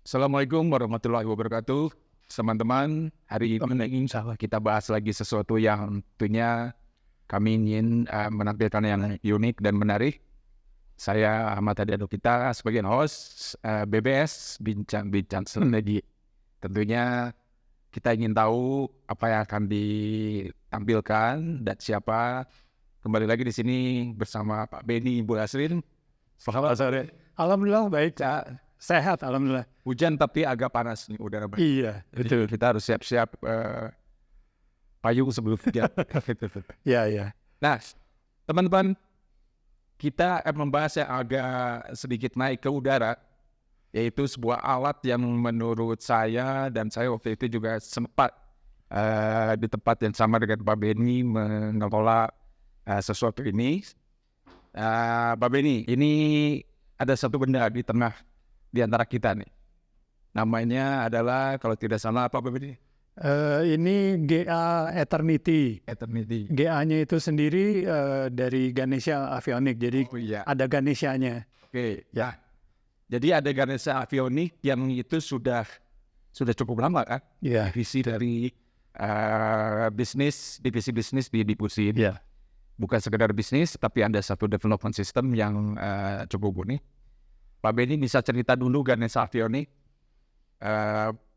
Assalamualaikum warahmatullahi wabarakatuh. Teman-teman, hari ini kita bahas lagi sesuatu yang tentunya kami ingin menampilkan yang unik dan menarik. Saya Ahmad Hadi Anukita sebagai host BBS Bincang-Bincang Strategi. Tentunya kita ingin tahu apa yang akan ditampilkan dan siapa. Kembali lagi di sini bersama Pak Benny Bu Asrin. Selamat sore. Alhamdulillah baik, sehat alhamdulillah. Hujan tapi agak panas nih udara. Iya, betul. Kita harus siap-siap payung sebelum hujan. Iya. Nah, teman-teman, kita akan membahas yang agak sedikit naik ke udara, yaitu sebuah alat yang menurut saya dan saya waktu itu juga sempat di tempat yang sama dengan Pak Benny mengelola sesuatu ini. Pak Benny, ini ada satu benda di tengah di antara kita nih. Namanya adalah, kalau tidak salah apa Pak Benny? Ini GA Eternity. GA-nya itu sendiri dari Ganesha Avionics, jadi ada Ganesha-nya. Oke, ya. Jadi ada Ganesha Avionics yang itu sudah cukup lama kan? Iya. Divisi dari divisi bisnis di Dipusin. Iya. Bukan sekedar bisnis, tapi ada satu development system yang cukup unik. Pak Benny bisa cerita dulu Ganesha Avionics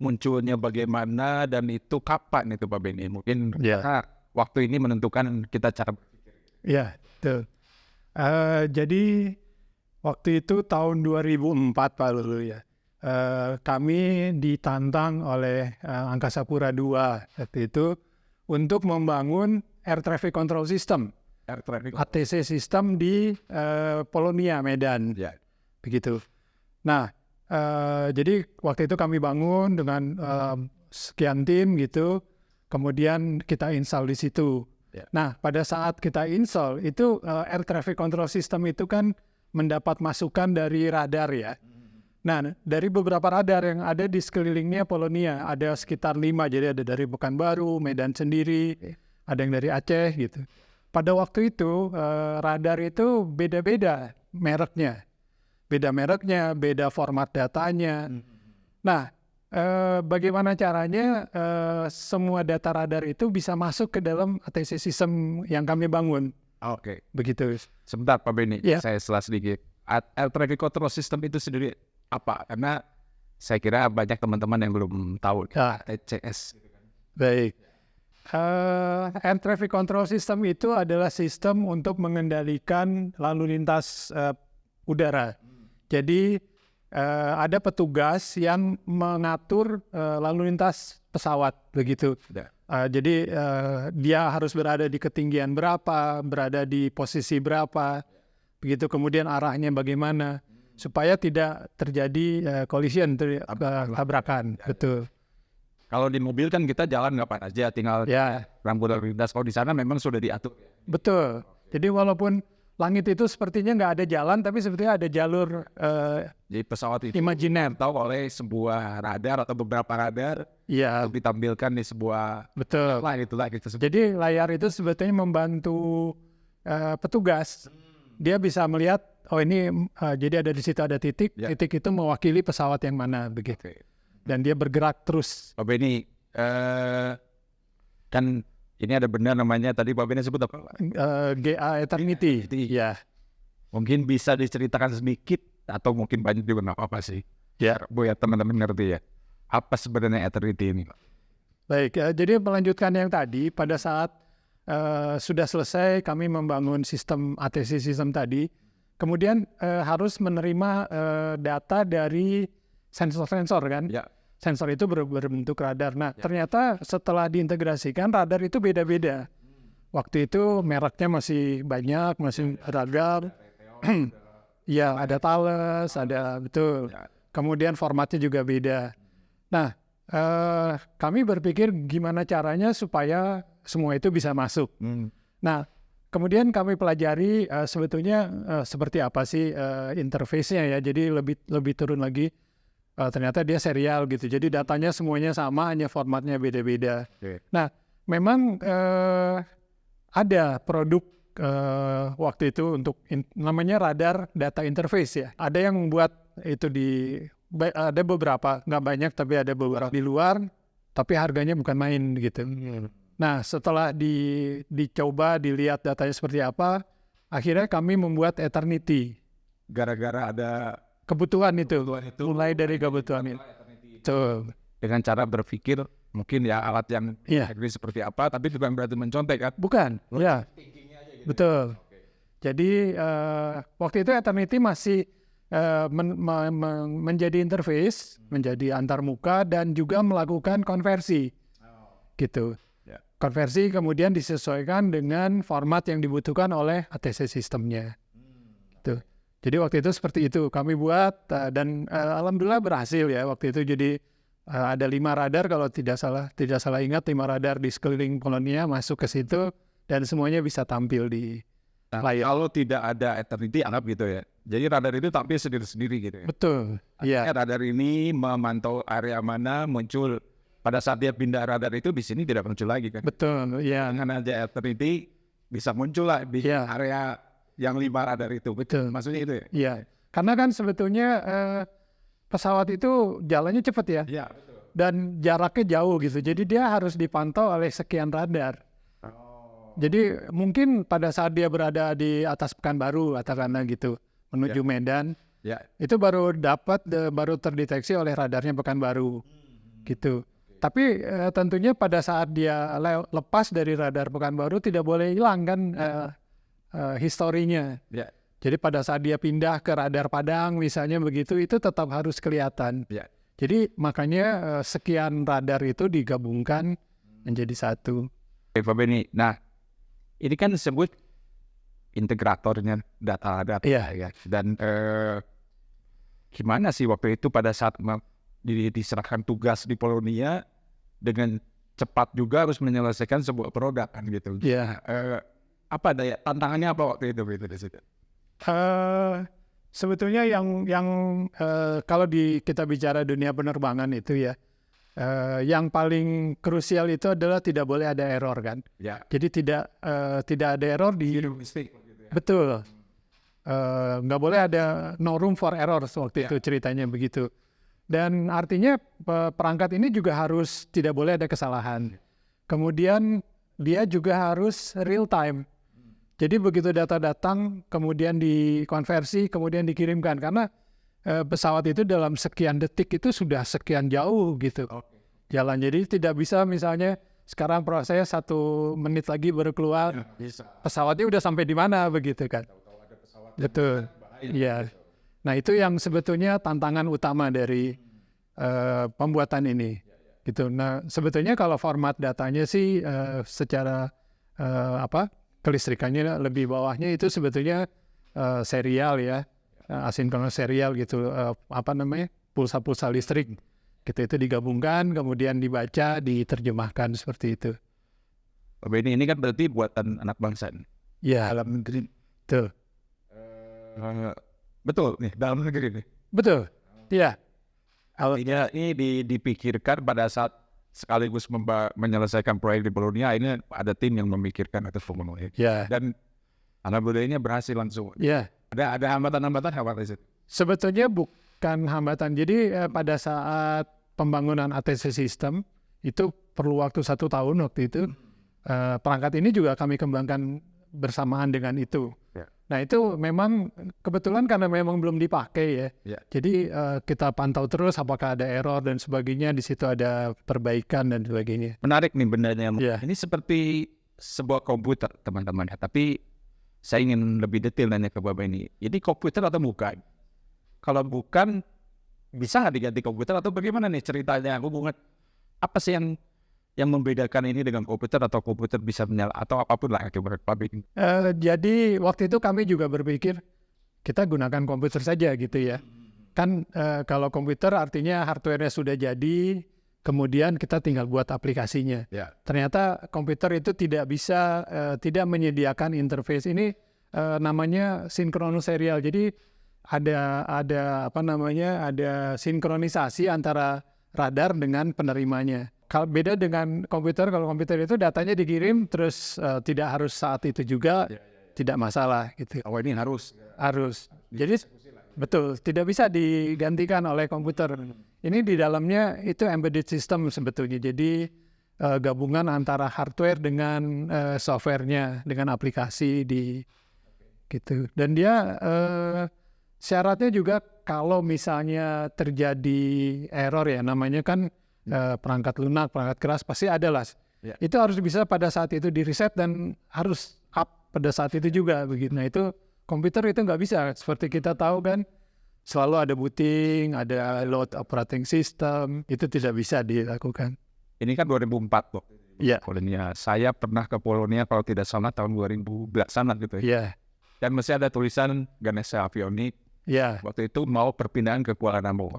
munculnya bagaimana dan itu kapan itu Pak Benny? Mungkin waktu ini menentukan kita cara berpikir. Iya, betul. Jadi waktu itu tahun 2004 Pak Lulu ya. Kami ditantang oleh Angkasa Pura II waktu itu untuk membangun Air Traffic Control System. ATC System di Polonia, Medan. Ya. Begitu. Nah, jadi waktu itu kami bangun dengan sekian tim gitu, kemudian kita install di situ. Yeah. Nah, pada saat kita install itu Air Traffic Control System itu kan mendapat masukan dari radar ya. Nah, dari beberapa radar yang ada di sekelilingnya Polonia, ada sekitar 5, jadi ada dari Pekanbaru, Medan sendiri, ada yang dari Aceh gitu. Pada waktu itu radar itu beda-beda mereknya. Beda format datanya. Nah, bagaimana caranya semua data radar itu bisa masuk ke dalam ATC system yang kami bangun? Oke. Begitu. Sebentar Pak Benny, Ya. saya selah sedikit. Air Traffic Control System itu sendiri apa? Karena saya kira banyak teman-teman yang belum tahu. ATCS. Baik. Air Traffic Control System itu adalah sistem untuk mengendalikan lalu lintas udara. Jadi ada petugas yang mengatur lalu lintas pesawat begitu. Jadi dia harus berada di ketinggian berapa, berada di posisi berapa, begitu. Kemudian arahnya bagaimana supaya tidak terjadi collision, tabrakan. Betul. Kalau di mobil kan kita jalan kapan aja, tinggal rambu lalu lintas. Kalau di sana memang sudah diatur. Betul. Jadi walaupun langit itu sepertinya nggak ada jalan, tapi sebetulnya ada jalur jadi pesawat itu imajiner. tahu oleh sebuah radar atau beberapa radar Iya. ditampilkan di sebuah Betul. layar itu. Jadi layar itu sebetulnya membantu petugas. Dia bisa melihat, oh ini jadi ada di situ ada titik, titik itu mewakili pesawat yang mana begitu. Dan dia bergerak terus. Pak Benny, kan ini ada benda namanya tadi Pak Benny sebut apa? GA Eternity. Ya. Mungkin bisa diceritakan sedikit atau mungkin banyak juga nggak apa-apa sih. Ya, buat teman-teman ngerti ya. Apa sebenarnya Eternity ini? Baik, jadi melanjutkan yang tadi, pada saat sudah selesai kami membangun sistem ATC sistem tadi, kemudian harus menerima data dari sensor-sensor kan. Ya. Sensor itu berbentuk radar. Nah, ternyata setelah diintegrasikan radar itu beda-beda. Waktu itu mereknya masih banyak, masih radar. Ya, ada Thales, ada betul. Kemudian formatnya juga beda. Nah, kami berpikir gimana caranya supaya semua itu bisa masuk. Nah, kemudian kami pelajari sebetulnya seperti apa sih interface-nya ya. Jadi lebih turun lagi. Ternyata dia serial gitu. Jadi datanya semuanya sama, hanya formatnya beda-beda. Nah, memang ada produk waktu itu untuk namanya radar data interface ya. Ada yang membuat itu di ada beberapa, nggak banyak tapi ada beberapa di luar, tapi harganya bukan main gitu. Nah setelah dicoba, dilihat datanya seperti apa, akhirnya kami membuat Eternity. Gara-gara ada Kebutuhan itu, itu mulai dari kebutuhan itu. Betul. dengan cara berpikir mungkin ya alat yang Iya. seperti apa, tapi bukan berarti mencontek kan? Bukan, ya, betul. Jadi waktu itu Eternity masih menjadi interface, menjadi antarmuka dan juga melakukan konversi, gitu. Ya. Konversi kemudian disesuaikan dengan format yang dibutuhkan oleh ATC sistemnya. Tuh. Jadi waktu itu seperti itu kami buat dan alhamdulillah berhasil ya waktu itu. Jadi ada 5 radar kalau tidak salah ingat, 5 radar di sekeliling Polonia masuk ke situ dan semuanya bisa tampil di layar. Kalau tidak ada Eternity anggap gitu ya. Jadi radar itu tampil sendiri-sendiri gitu ya. Betul. Iya. Radar ini memantau area mana muncul pada saat dia pindah radar itu di sini tidak muncul lagi kan. Betul. Iya. Dengan aja Eternity bisa muncul lah di Iya. area yang 5 radar itu. Betul. Maksudnya itu ya? Iya. Karena kan sebetulnya pesawat itu jalannya cepat ya. Iya, betul. Dan jaraknya jauh gitu. Jadi dia harus dipantau oleh sekian radar. Jadi mungkin pada saat dia berada di atas Pekanbaru katakanlah gitu menuju Medan, Ya. itu baru terdeteksi oleh radarnya Pekanbaru gitu. Tapi tentunya pada saat dia lepas dari radar Pekanbaru tidak boleh hilang kan historinya. Ya. Jadi pada saat dia pindah ke radar Padang misalnya begitu, itu tetap harus kelihatan. Ya. Jadi makanya sekian radar itu digabungkan menjadi satu. Oke, Pak Benny. Nah, ini kan disebut integratornya data Iya. ya. Dan gimana sih waktu itu pada saat diserahkan tugas di Polonia dengan cepat juga harus menyelesaikan sebuah produk kan gitu. Iya. Apa daya tantangannya apa waktu itu di situ? Sebetulnya yang kalau kita bicara dunia penerbangan itu ya, yang paling krusial itu adalah tidak boleh ada error kan. Ya. Jadi tidak ada error di betul. Nggak boleh ada no room for error waktu itu ceritanya begitu. Dan artinya perangkat ini juga harus tidak boleh ada kesalahan. Kemudian dia juga harus real time. Jadi begitu data datang, kemudian dikonversi, kemudian dikirimkan. Karena pesawat itu dalam sekian detik itu sudah sekian jauh gitu jalan. Jadi tidak bisa misalnya sekarang proses 1 menit lagi baru keluar, pesawatnya udah sampai di mana begitu kan. Betul. Iya. Nah itu yang sebetulnya tantangan utama dari pembuatan ini. Gitu. Nah sebetulnya kalau format datanya sih secara kelistrikannya lebih bawahnya itu sebetulnya serial ya, asinkronus serial gitu, pulsa-pulsa listrik gitu, itu digabungkan kemudian dibaca, diterjemahkan seperti itu. Pak Benny, ini kan berarti buatan anak bangsa. Ya, Dalam negeri. betul. Betul nih, dalam negeri nih. Betul. Iya. Artinya ini dipikirkan pada saat sekaligus menyelesaikan proyek di Polonia, ini ada tim yang memikirkan atas pemenuhan. Ya. Dan alhamdulillahnya berhasil langsung. Ya. Ada hambatan-hambatan apa di situ? Sebetulnya bukan hambatan. Jadi pada saat pembangunan ATC sistem itu perlu waktu 1 tahun waktu itu. Perangkat ini juga kami kembangkan bersamaan dengan itu. Ya. Nah itu memang kebetulan karena memang belum dipakai ya. Ya. Jadi kita pantau terus apakah ada error dan sebagainya. Di situ ada perbaikan dan sebagainya. Menarik nih bendanya. Ya. Ini seperti sebuah komputer teman-teman ya. Tapi saya ingin lebih detail nanya ke Bapak ini. Ini komputer atau bukan? Kalau bukan, bisa nggak diganti komputer atau bagaimana nih ceritanya? Hubungan apa sih yang membedakan ini dengan komputer, atau komputer bisa menyala atau apapun lah akibat publik? Jadi waktu itu kami juga berpikir kita gunakan komputer saja gitu ya. Kan kalau komputer artinya hardware-nya sudah jadi, kemudian kita tinggal buat aplikasinya. Ya. Ternyata komputer itu tidak bisa, tidak menyediakan interface ini namanya sinkronus serial. Jadi ada sinkronisasi antara radar dengan penerimanya. Kalau beda dengan komputer, kalau komputer itu datanya dikirim terus tidak harus saat itu juga, tidak masalah gitu. Oh ini harus. Harus. Jadi betul. Tidak bisa digantikan oleh komputer. Ini di dalamnya itu embedded system sebetulnya. Jadi gabungan antara hardware dengan softwarenya, dengan aplikasi gitu. Dan dia syaratnya juga kalau misalnya terjadi error ya, namanya kan perangkat lunak, perangkat keras pasti ada lah. Ya. Itu harus bisa pada saat itu di reset dan harus up pada saat itu juga begitu. Nah itu komputer itu nggak bisa. Seperti kita tahu kan, selalu ada booting, ada load operating system, itu tidak bisa dilakukan. Ini kan 2004 loh. Iya. Polonia. Saya pernah ke Polonia kalau tidak salah tahun 2010-an gitu ya. Iya. Dan masih ada tulisan Ganesha Avionics. Iya. Waktu itu mau perpindahan ke Kuala Namu.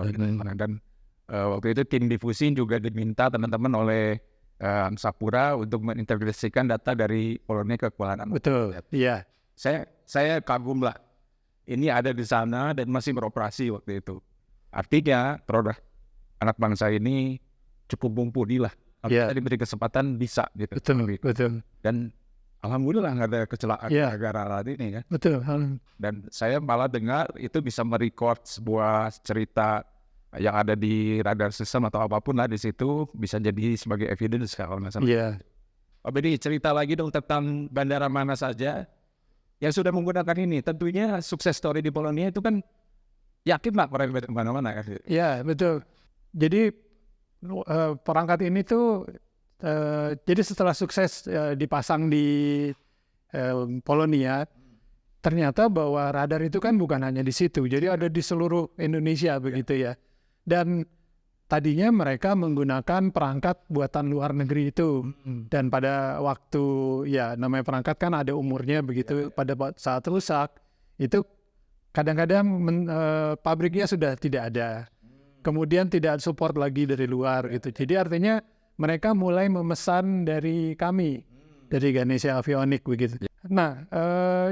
Dan waktu itu tim difusi juga diminta teman-teman oleh Sapura untuk mengintegrasikan data dari Polonia ke Kuala Namu. Betul. Iya. Saya kagum lah. Ini ada di sana dan masih beroperasi waktu itu. Artinya produk anak bangsa ini cukup mumpuni lah. Kalau Iya. kita diberi kesempatan bisa gitu. Betul. Dan alhamdulillah nggak ada kecelakaan Iya. gara-gara alat ini kan. Betul. Dan saya malah dengar itu bisa merecord sebuah cerita yang ada di radar system atau apapun lah di situ bisa jadi sebagai evidence kalau nggak salah. Iya. Oh, jadi cerita lagi dong tentang bandara mana saja yang sudah menggunakan ini. Tentunya sukses story di Polonia itu kan yakin lah mereka di mana-mana kan. Iya, betul. Jadi perangkat ini tuh jadi setelah sukses dipasang di Polonia, ternyata bahwa radar itu kan bukan hanya di situ, jadi ada di seluruh Indonesia begitu ya. Dan tadinya mereka menggunakan perangkat buatan luar negeri itu, dan pada waktu ya namanya perangkat kan ada umurnya begitu, pada saat rusak itu kadang-kadang pabriknya sudah tidak ada. Kemudian tidak support lagi dari luar gitu. Jadi artinya mereka mulai memesan dari kami, dari Ganesha Avionics begitu. Nah,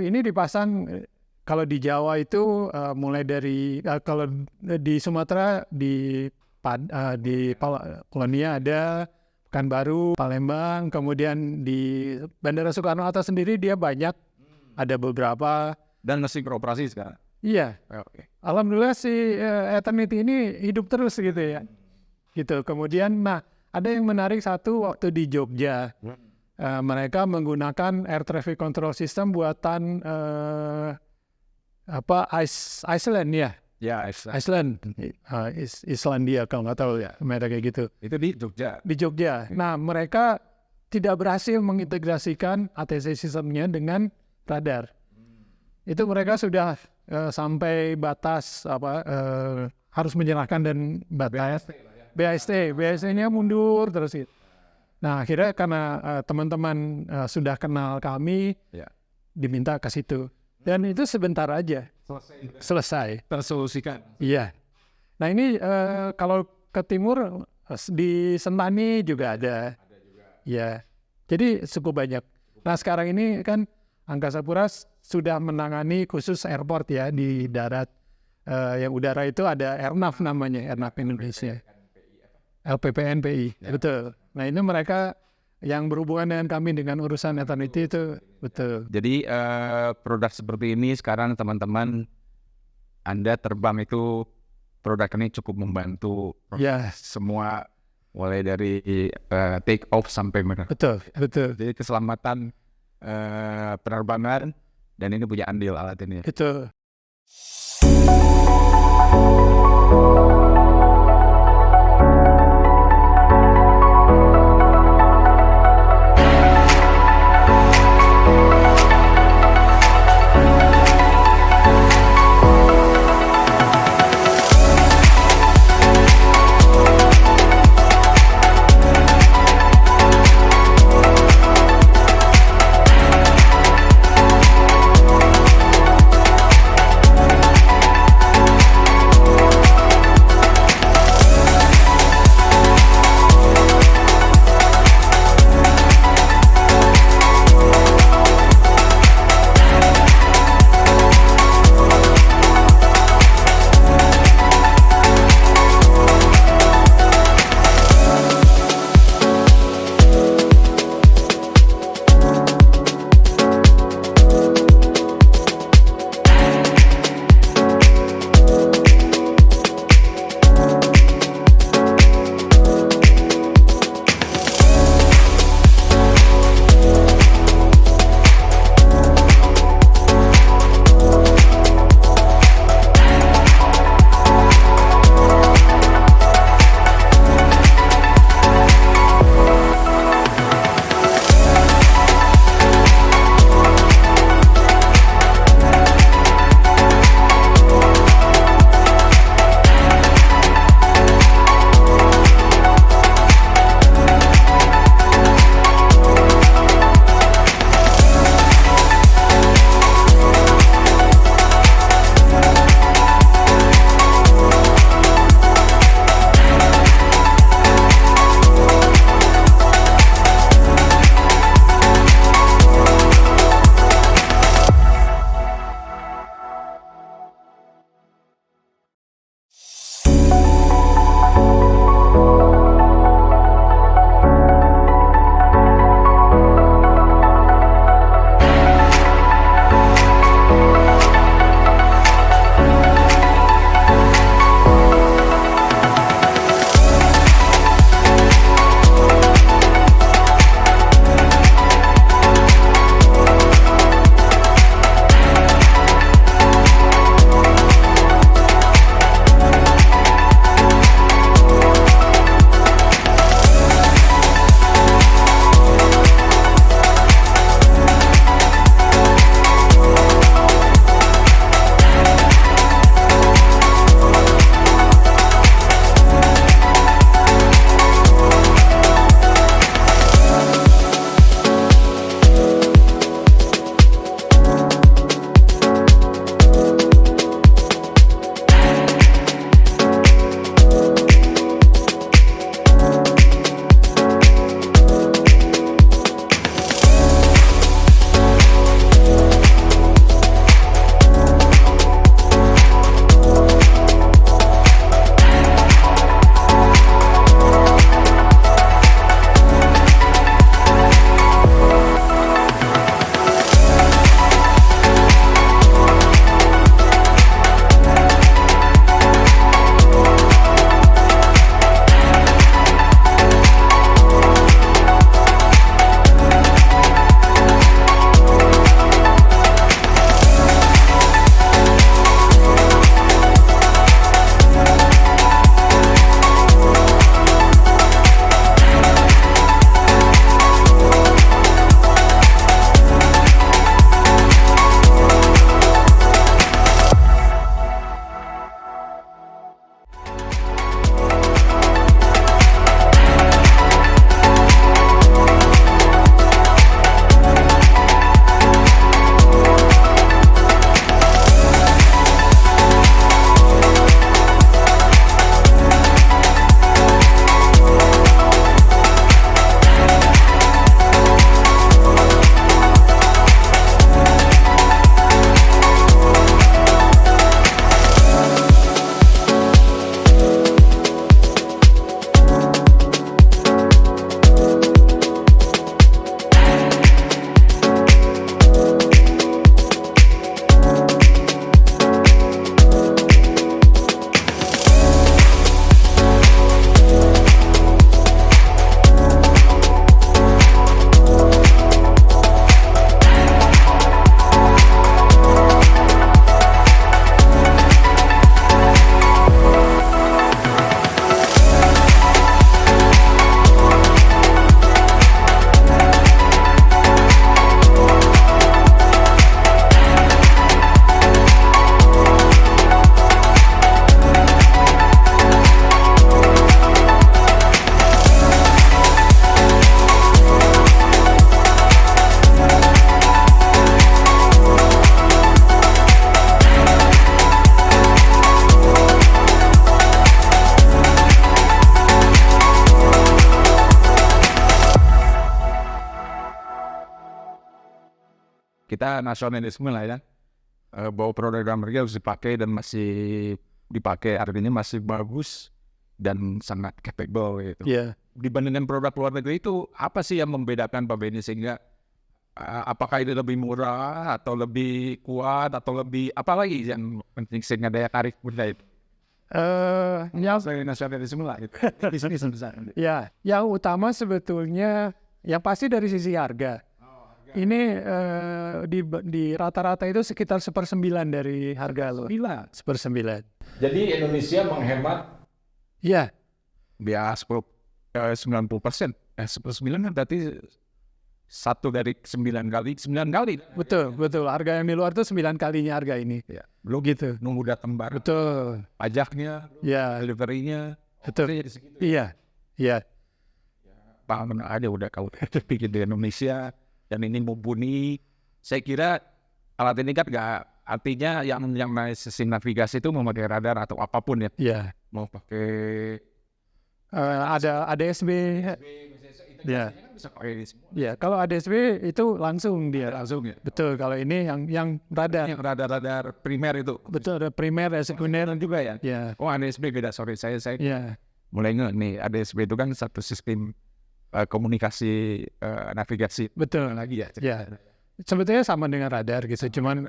ini dipasang kalau di Jawa itu mulai dari kalau di Sumatera di Polonia ada, Pekanbaru, Palembang, kemudian di Bandara Soekarno-Hatta sendiri dia banyak, ada beberapa. Dan masih beroperasi sekarang. Iya. Oke. Alhamdulillah si Eternity ini hidup terus gitu ya. Gitu. Kemudian ada yang menarik satu waktu di Jogja. Mereka menggunakan air traffic control system buatan Iceland ya. Ya, Iceland. Islandia kalau nggak tahu ya. Mereka kayak gitu. itu di Jogja. Di Jogja. Nah, mereka tidak berhasil mengintegrasikan ATC sistemnya dengan radar. Itu mereka sudah sampai batas harus menyerahkan dan batas BAST-nya mundur terus gitu. Nah akhirnya karena teman-teman sudah kenal kami, diminta ke situ dan itu sebentar aja selesai Tersolusikan. Iya. Nah ini kalau ke timur di Sentani juga ada. Ya. Jadi cukup banyak. Nah sekarang ini kan Angkasa Pura sudah menangani khusus airport ya di darat. Yang udara itu ada Airnav namanya, Airnav Indonesia. LPPNPI, betul. Nah ini mereka yang berhubungan dengan kami dengan urusan Eternity itu, betul. Jadi produk seperti ini sekarang teman-teman Anda terbang itu produk ini cukup membantu semua mulai dari take off sampai Betul. Jadi keselamatan penerbangan dan ini punya andil alat ini. Betul. kita nasionalisme lah ya. Bahwa produk dalam negeri harus dipakai dan masih dipakai, artinya masih bagus dan sangat capable gitu. Iya. Dibandingkan produk luar negeri itu apa sih yang membedakan Pak Benny sehingga apakah ini lebih murah atau lebih kuat atau lebih apa lagi yang penting sehingga daya tarik benda itu? Yang Saya nasionalisme lah gitu. Bisnis besar. Ya, yang utama sebetulnya yang pasti dari sisi harga. Ini di rata-rata itu sekitar 1/9 dari harga lo. 1/9. Jadi Indonesia menghemat Iya, biaya 90%. 1/9 kan berarti 1 dari 9 kali. betul. Harga yang di luar itu 9 kalinya harga ini. Ya. Belum Gitu. nunggu datang barang. Betul. Pajaknya, Ya, delivery-nya. betul. Jadi segitu. Iya. Pak mana ada udah kau bikin di Indonesia dan ini mumpuni. Saya kira alat ini kan nggak, artinya yang sistem navigasi itu memakai radar atau apapun ya. Iya. Mau pakai Ada ADSB. Ya. bisa pakai semua. Ya, kalau ADSB itu langsung dia. Langsung ya. Betul. Kalau ini yang radar. Yang radar primer itu. Betul, ada primer, ada sekunder juga ya. Ya. Oh ADSB beda, sorry saya Ya. mulai nggak nih ADSB itu kan satu sistem komunikasi navigasi Betul. lagi ya. Ya. Sebetulnya sama dengan radar gitu, cuman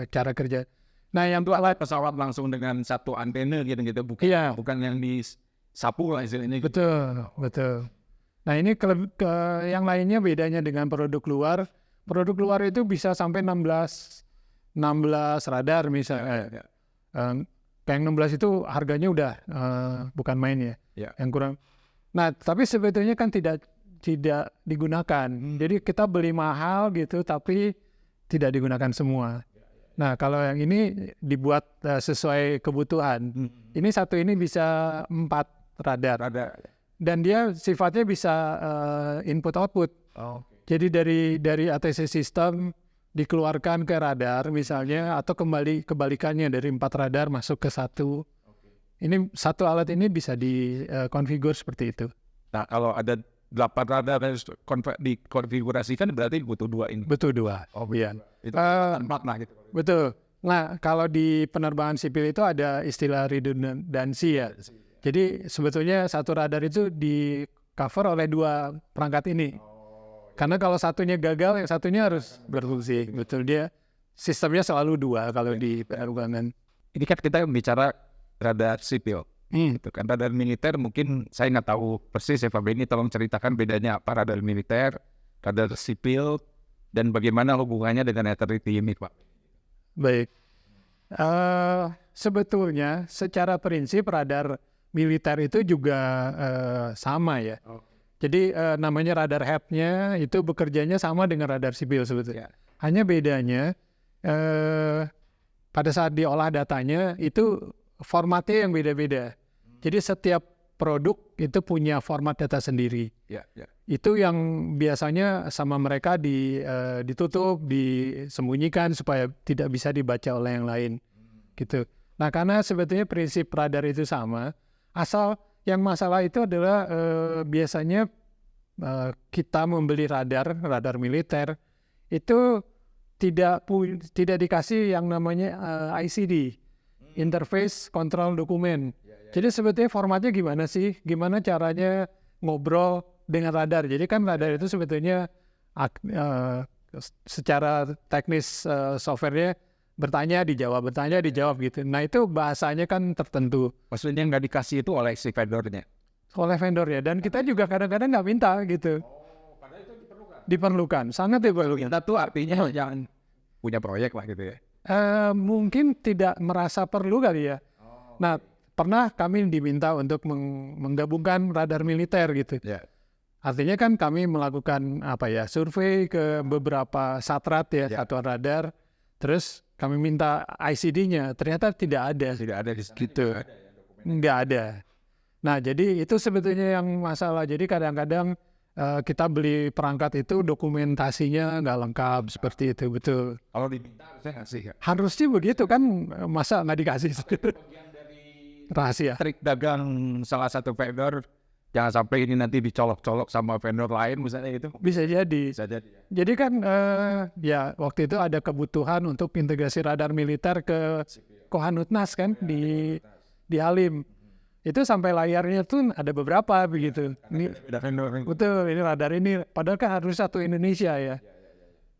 cara kerja. Nah, yang Itu alat pesawat langsung dengan satu antena gitu bukan Iya. bukan yang disapu lah istilahnya. Gitu. Betul. Nah, ini yang lainnya bedanya dengan produk luar. Produk luar itu bisa sampai 16 radar misalnya. Ya. Yang 16 itu harganya udah bukan main ya. Ya. Yang kurang. Nah, tapi sebetulnya kan tidak digunakan. Jadi kita beli mahal gitu, tapi tidak digunakan semua. Nah, kalau yang ini dibuat sesuai kebutuhan. Ini satu ini bisa 4 radar. Dan dia sifatnya bisa input-output. Jadi dari ATC sistem dikeluarkan ke radar misalnya, atau kebalikannya dari 4 radar masuk ke satu. Ini satu alat ini bisa dikonfigur seperti itu. Nah kalau ada 8 radar yang dikonfigurasikan berarti butuh 2 ini. Betul 2. Oh iya. Itu 4 lah gitu. Betul. Nah kalau di penerbangan sipil itu ada istilah redundancy ya. Jadi sebetulnya satu radar itu di cover oleh 2 perangkat ini. Karena kalau satunya gagal, yang satunya harus berfungsi. Betul, dia sistemnya selalu 2 kalau di penerbangan. Ini kan kita bicara radar sipil. Gitu kan. Radar militer mungkin saya nggak tahu persis ya Pak Benny, tolong ceritakan bedanya apa radar militer, radar sipil, dan bagaimana hubungannya dengan eternity ini Pak. Baik. Sebetulnya secara prinsip radar militer itu juga sama ya. Jadi namanya radar head-nya itu bekerjanya sama dengan radar sipil sebetulnya. Hanya bedanya pada saat diolah datanya itu formatnya yang beda-beda. Jadi setiap produk itu punya format data sendiri. Itu yang biasanya sama mereka ditutup, disembunyikan supaya tidak bisa dibaca oleh yang lain. Gitu. Nah, karena sebetulnya prinsip radar itu sama, asal yang masalah itu adalah biasanya kita membeli radar militer itu tidak dikasih yang namanya ICD, Interface Control Document. Jadi sebetulnya formatnya gimana sih? Gimana caranya ngobrol dengan radar? Jadi kan radar itu sebetulnya secara teknis softwarenya bertanya dijawab gitu. Nah itu bahasanya kan tertentu. Maksudnya nggak dikasih itu oleh si vendornya? Oleh vendornya. Dan kita juga kadang-kadang nggak minta gitu. Padahal itu Diperlukan, sangat diperlukan. Kita tuh artinya jangan punya proyek lah gitu ya. Mungkin tidak merasa perlu kali ya. Nah, pernah kami diminta untuk menggabungkan radar militer gitu. Artinya kan kami melakukan survei ke beberapa satrat ya, satuan radar. Terus kami minta ICD-nya, ternyata tidak ada. Tidak ada di gitu. Nggak ada. Nah, jadi itu sebetulnya yang masalah. Jadi kadang-kadang kita beli perangkat itu dokumentasinya nggak lengkap seperti itu, betul. Kalau diminta harusnya ngasih ya. Harusnya begitu kan, masa nggak dikasih? Bagian dari Rahasia. trik dagang salah satu vendor jangan sampai ini nanti dicolok-colok sama vendor lain misalnya itu. Bisa jadi. Bisa jadi ya. Jadi kan ya waktu itu ada kebutuhan untuk integrasi radar militer ke Kohanutnas kan di Halim. Itu sampai layarnya tuh ada beberapa begitu. Ini Beda vendor. betul, ini radar ini. Padahal kan harus satu Indonesia ya.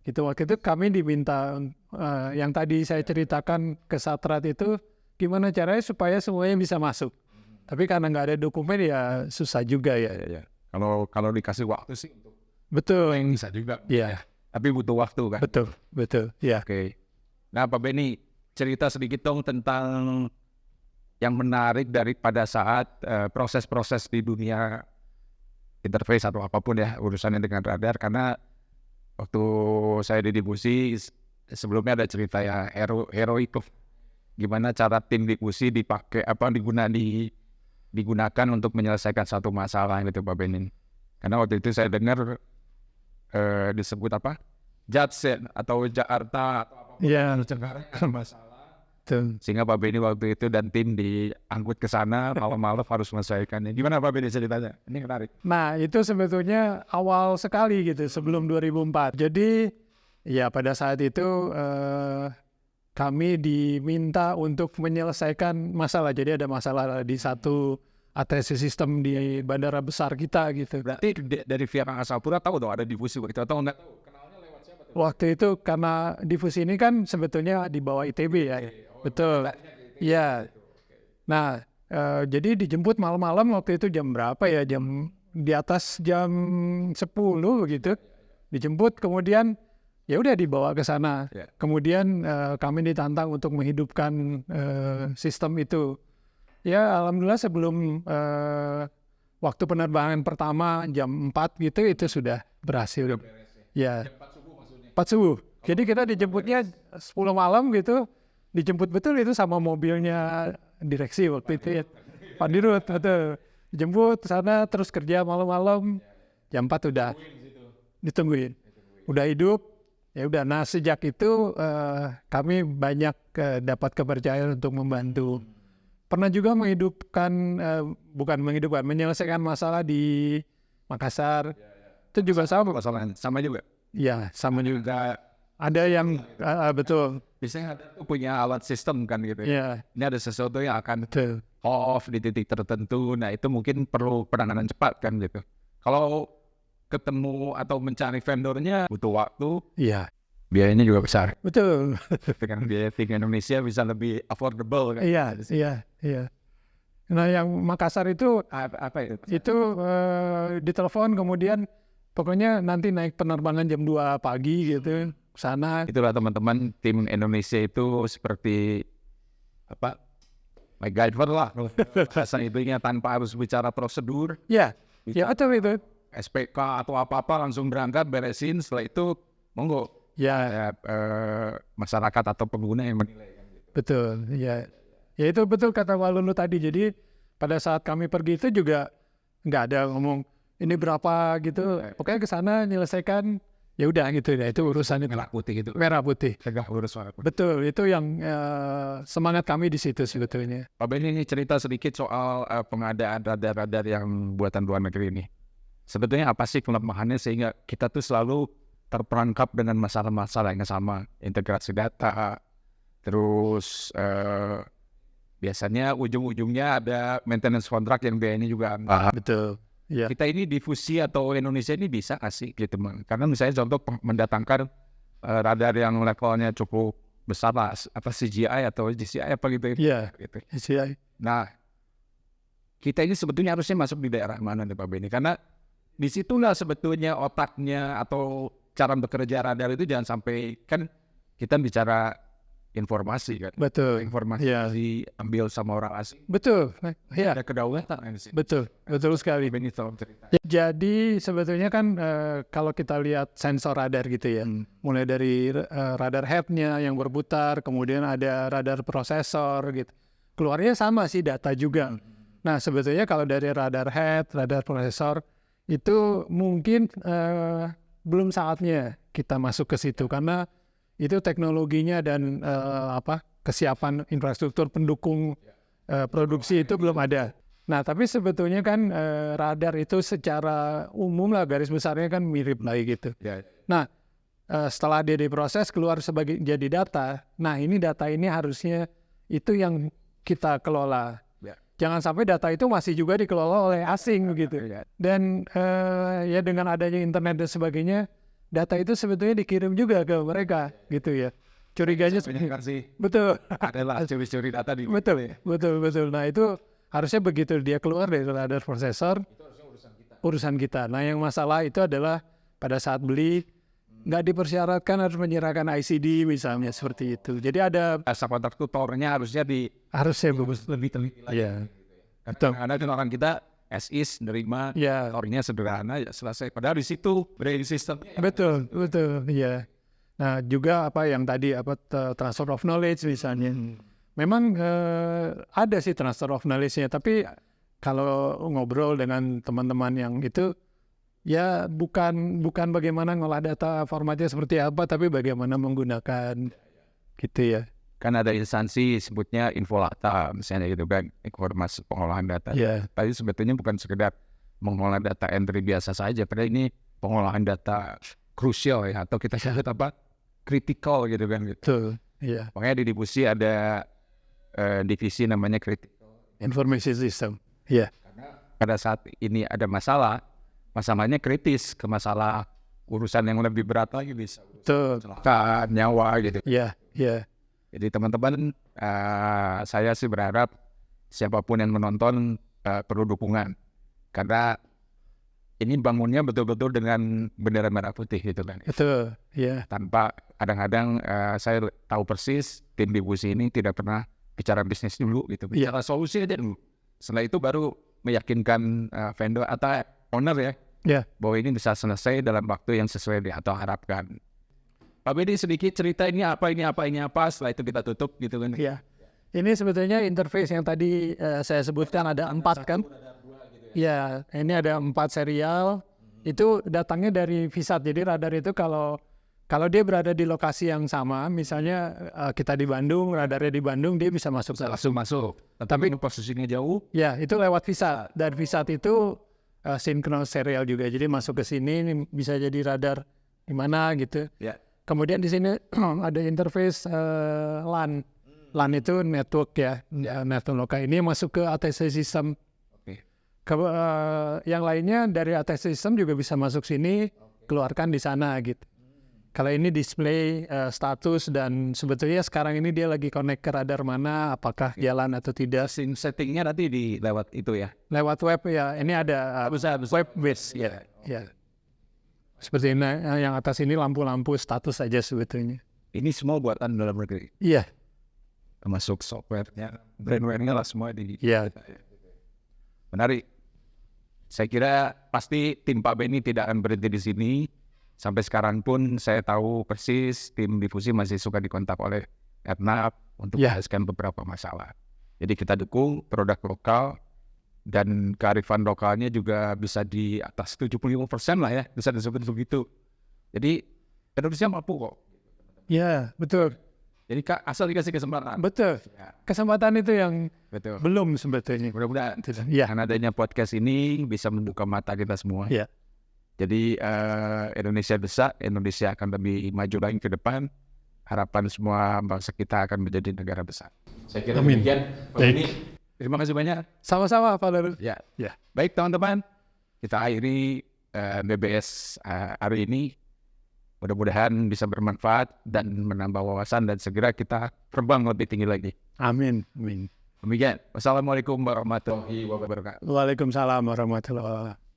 Gitu waktu itu kami diminta yang tadi saya ceritakan ke Satrat itu gimana caranya supaya semuanya bisa masuk. Tapi karena nggak ada dokumen ya susah juga ya. Ya. Kalau dikasih waktu sih untuk Betul. bisa juga. Iya. Tapi butuh waktu kan. Betul. Ya. Oke. Nah, Pak Benny, cerita sedikit dong tentang yang menarik daripada saat proses-proses di dunia interface atau apapun ya urusannya dengan radar. Karena waktu saya di Dibusi sebelumnya ada cerita ya hero itu gimana cara tim Dibusi digunakan untuk menyelesaikan satu masalah gitu Pak Benin. Karena waktu itu saya dengar disebut apa? Jadsen atau Jakarta atau apa masalah. Betul. Sehingga Pak Benny waktu itu dan tim diangkut ke sana malam-malam harus menyelesaikannya. Gimana Pak Benny ceritanya? Ini menarik. Nah itu sebetulnya awal sekali gitu sebelum 2004. Jadi ya pada saat itu kami diminta untuk menyelesaikan masalah. Jadi ada masalah di satu ATC sistem di bandara besar kita gitu. Berarti dari pihak Angkasa Pura tahu dong ada difusi waktu itu atau enggak tahu? Kenalnya lewat siapa tuh? Waktu itu karena difusi ini kan sebetulnya di bawah ITB ya. Betul. Iya. Nah, jadi dijemput malam-malam waktu itu jam berapa ya? Jam di atas jam 10 gitu. Dijemput kemudian ya udah dibawa ke sana. Kemudian kami ditantang untuk menghidupkan sistem itu. Ya alhamdulillah sebelum waktu penerbangan pertama jam 4 gitu itu sudah berhasil. Ya. 4 subuh. Jadi kita dijemputnya 10 malam gitu. Dijemput betul itu sama mobilnya direksi waktu itu ya. Pak Dirut betul. Dijemput sana terus kerja malam-malam. Jam 4 udah ditungguin. Udah hidup. Ya udah. Nah sejak itu kami banyak dapat kepercayaan untuk membantu. Pernah juga menyelesaikan masalah di Makassar. Itu juga Sama juga. Ya sama juga. Ada yang betul. Biasanya ada tuh punya alat sistem kan gitu. Ya. Ini ada sesuatu yang akan Betul. off di titik tertentu. Nah itu mungkin perlu penanganan cepat kan gitu. Kalau ketemu atau mencari vendornya butuh waktu. Iya. Biayanya juga besar. Betul. Dengan biaya di Indonesia bisa lebih affordable kan. Iya. Nah yang Makassar itu Apa itu? itu ditelepon kemudian pokoknya nanti naik penerbangan jam 2 pagi gitu sana. Itulah teman-teman tim Indonesia itu seperti apa? MacGyver lah. Bahasa itunya tanpa harus bicara prosedur. Ya betul itu. SPK atau apa-apa langsung berangkat beresin. Setelah itu monggo. Ya Masyarakat atau pengguna yang menilai. betul. Ya itu betul kata Walulu tadi. Jadi pada saat kami pergi itu juga nggak ada ngomong ini berapa gitu. Pokoknya ke sana nyelesaikan. Ya udah gitu ya. Itu urusannya Merah putih gitu. merah putih. Tegak urus warna putih. Betul, itu yang semangat kami di situ sebetulnya. Pak Benny ini cerita sedikit soal pengadaan radar-radar yang buatan luar negeri ini. Sebetulnya apa sih kelemahannya sehingga kita tuh selalu terperangkap dengan masalah-masalah yang sama, integrasi data, terus biasanya ujung-ujungnya ada maintenance kontrak yang biayanya juga Betul. Ya. Kita ini difusi atau Indonesia ini bisa nggak sih gitu, karena misalnya contoh mendatangkan radar yang levelnya cukup besar lah, apa CGI atau GCI apa gitu. Iya. Gitu. GCI. Nah, kita ini sebetulnya harusnya masuk di daerah mana nih Pak Benny? Karena disitulah sebetulnya otaknya atau cara bekerja radar itu jangan sampai kan kita bicara informasi kan. Betul. Informasi diambil sama orang asing. Betul. Ya. Ada kedaulatan di sini. Betul sekali. Benny tolong cerita. Ya, jadi sebetulnya kan kalau kita lihat sensor radar gitu ya, mulai dari radar headnya yang berputar, kemudian ada radar prosesor gitu, keluarnya sama sih data juga. Nah sebetulnya kalau dari radar head, radar prosesor itu mungkin belum saatnya kita masuk ke situ karena itu teknologinya dan kesiapan infrastruktur pendukung produksi itu belum ada. Nah, tapi sebetulnya kan radar itu secara umum lah garis besarnya kan mirip lah gitu. Ya. Nah, setelah dia diproses keluar sebagai jadi data. Nah, ini data ini harusnya itu yang kita kelola. Ya. Jangan sampai data itu masih juga dikelola oleh asing begitu. Ya. Dan ya dengan adanya internet dan sebagainya, data itu sebetulnya dikirim juga ke mereka gitu ya. Curiganya sih betul. adalah curi-curi data di Betul. Nah, itu harusnya begitu dia keluar dari radar processor, itu harusnya urusan kita. Nah, yang masalah itu adalah pada saat beli nggak dipersyaratkan harus menyerahkan ICD misalnya seperti itu. Jadi ada subkontrak tutornya harusnya harusnya bagus. lebih teliti lagi. Iya. Betul. Karena kan orang kita as-is nerima, Ya, tutornya sederhana ya selesai. Padahal di situ brain systemnya. betul. Iya. Nah, juga apa yang tadi transfer of knowledge misalnya. Memang ada sih transfer of knowledge-nya, tapi kalau ngobrol dengan teman-teman yang itu ya bukan bagaimana ngolah data formatnya seperti apa, tapi bagaimana menggunakan gitu ya. Kan ada instansi sebutnya Infolata misalnya gitu kan, informasi pengolahan data. Ya, Tapi sebetulnya bukan sekedar mengolah data entry biasa saja, padahal ini pengolahan data krusial ya, atau kita sebut apa? Critical gitu kan gitu. betul. Iya, Makanya di divisi ada divisi namanya critical. information system. Iya, Pada saat ini ada masalah, masalahnya kritis ke masalah urusan yang lebih berat lagi bisa betul. kecelakaan, nyawa gitu. Iya. Jadi teman-teman, saya sih berharap siapapun yang menonton perlu dukungan, karena ini bangunnya betul-betul dengan bendera merah putih gitu kan. Betul. Iya. Tanpa kadang-kadang saya tahu persis tim divisi ini tidak pernah bicara bisnis dulu gitu, bicara solusi aja dulu. Setelah itu baru meyakinkan vendor atau owner ya, Ya. bahwa ini bisa selesai dalam waktu yang sesuai atau harapkan. Pak Bedi sedikit cerita ini apa, setelah itu kita tutup gitu kan. Iya. Ini sebetulnya interface yang tadi saya sebutkan ada 4 kan? Ya, ini ada 4 serial. Itu datangnya dari VSAT. Jadi radar itu kalau dia berada di lokasi yang sama, misalnya kita di Bandung, radarnya di Bandung, dia bisa masuk. Langsung masuk. Tapi posisinya jauh. Ya, itu lewat VSAT. Dan VSAT itu synchronous serial juga. Jadi masuk ke sini ini bisa jadi radar di mana gitu. Ya. Kemudian di sini ada interface LAN. LAN itu network ya, network lokal. Ini masuk ke ATC system. Oke. Yang lainnya dari ATC system juga bisa masuk sini, keluarkan di sana gitu. Kalau ini display status dan sebetulnya sekarang ini dia lagi connect ke radar mana, apakah jalan atau tidak. Settingnya nanti di lewat itu ya. Lewat web ya, ini ada web base ya. Ya. Seperti ini, yang atas ini lampu-lampu status saja sebetulnya. Ini semua buatan dalam negeri. Iya. Termasuk softwarenya, brandware-nya lah semua di. Iya. Menarik. Saya kira pasti tim Pak Beni tidak akan berhenti di sini. Sampai sekarang pun saya tahu persis tim difusi masih suka dikontak oleh Ernap untuk menyelesaikan beberapa masalah. Jadi kita dukung produk lokal dan kearifan lokalnya juga bisa di atas 75% lah ya, bisa disebut begitu. Jadi Indonesia mampu kok. Ya, betul. Jadi asal dikasih kesempatan. Betul. Ya. Kesempatan itu yang Betul. belum sebetulnya. Mudah-mudahan Ya. dengan adanya podcast ini bisa membuka mata kita semua. Ya. Jadi Indonesia besar, Indonesia akan lebih maju lagi ke depan. Harapan semua bangsa kita akan menjadi negara besar. Saya kira Amin. demikian. Pak Beni, terima kasih banyak. Sama-sama Pak Lerul. Ya. Ya. Baik teman-teman, kita akhiri BBS hari ini. Mudah-mudahan bisa bermanfaat dan menambah wawasan dan segera kita terbang lebih tinggi lagi. Amin. Amin. Demikian. Wassalamualaikum warahmatullahi wabarakatuh. Waalaikumsalam warahmatullahi wabarakatuh.